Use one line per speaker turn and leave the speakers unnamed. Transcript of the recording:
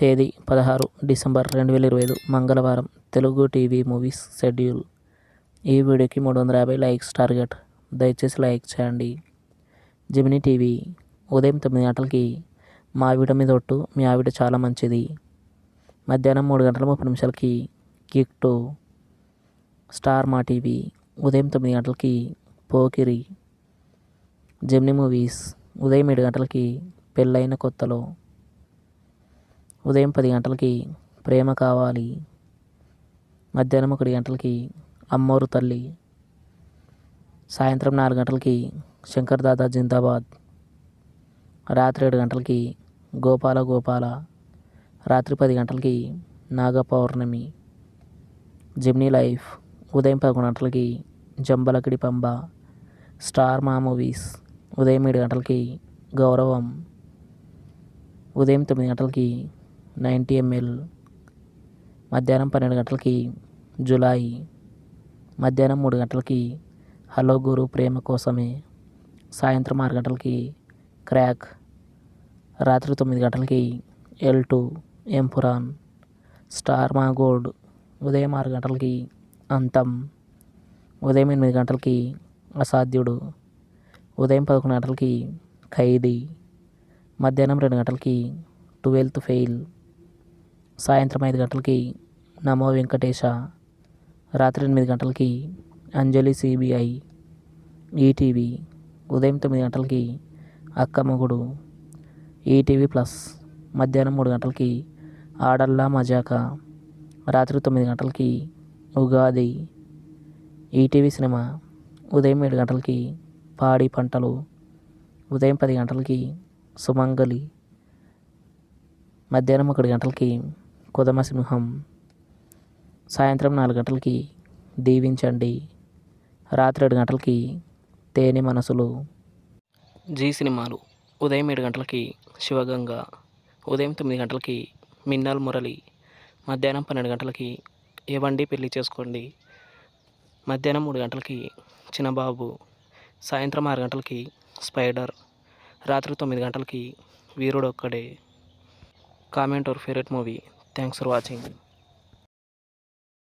తేదీ 16 డిసెంబర్ 2025 మంగళవారం. Telugu TV movies schedule. ఈ వీడియోకి 350 లైక్స్ టార్గెట్. దయచేసి లైక్ చేయండి. జెమినీ టీవీ ఉదయం 9 గంటలకి మా ఆవిడ మీద ఒట్టు, మీ ఆవిడ చాలా మంచిది. మధ్యాహ్నం 3:30 కిక్ 2. స్టార్ మా టీవీ ఉదయం 9 గంటలకి పోకిరి. జెమినీ మూవీస్ ఉదయం 7 గంటలకి పెళ్ళైన కొత్తలో. ఉదయం 10 గంటలకి ప్రేమ కావాలి. మధ్యాహ్నం 1 గంటలకి అమ్మోరు తల్లి. సాయంత్రం 4 గంటలకి శంకర్ దాదా జిందాబాద్. రాత్రి 7 గంటలకి గోపాల గోపాల. రాత్రి 10 గంటలకి నాగ పౌర్ణమి. జెమినీ లైఫ్ ఉదయం 11 గంటలకి జంబలకిడి పంబ. స్టార్ మా మూవీస్ ఉదయం 7 గంటలకి గౌరవం. ఉదయం 9 గంటలకి 90 ml. మధ్యాహ్నం 12 గంటలకి జులై. మధ్యాహ్నం 3 గంటలకి హలో గురు ప్రేమ కోసమే. సాయంత్రం 6 గంటలకి క్రాక్. రాత్రి 9 గంటలకి L2 ఎంపురాన్. స్టార్ మా గోల్డ్ ఉదయం 6 గంటలకి అంతం. ఉదయం 8 గంటలకి అసాధ్యుడు. ఉదయం 11 గంటలకి ఖైదీ. మధ్యాహ్నం 2 గంటలకి 12th ఫెయిల్. సాయంత్రం 5 గంటలకి నమో వెంకటేశ. రాత్రి 8 గంటలకి అంజలి సిబిఐ. ఈటీవీ ఉదయం 9 గంటలకి అక్క మొగుడు. ఈటీవీ ప్లస్ మధ్యాహ్నం 3 గంటలకి ఆడల్లా మజాకా. రాత్రి 9 గంటలకి ఉగాది. ఈటీవీ సినిమా ఉదయం 7 గంటలకి పాడి పంటలు. ఉదయం 10 గంటలకి సుమంగలి. మధ్యాహ్నం 1 గంటలకి కొదమసింహం. సాయంత్రం 4 గంటలకి దీవించండి. రాత్రి 7 గంటలకి తేనె మనసులు. జీ సినిమాలు ఉదయం 7 గంటలకి శివగంగ. ఉదయం 9 గంటలకి మిన్నల్ మురళి. మధ్యాహ్నం 12 గంటలకి ఏవండి పెళ్లి చేసుకోండి. మధ్యాహ్నం 3 గంటలకి చిన్నబాబు. సాయంత్రం 6 గంటలకి స్పైడర్. రాత్రి 9 గంటలకి Veerudokkade. Comment your favourite movie. Thanks for watching.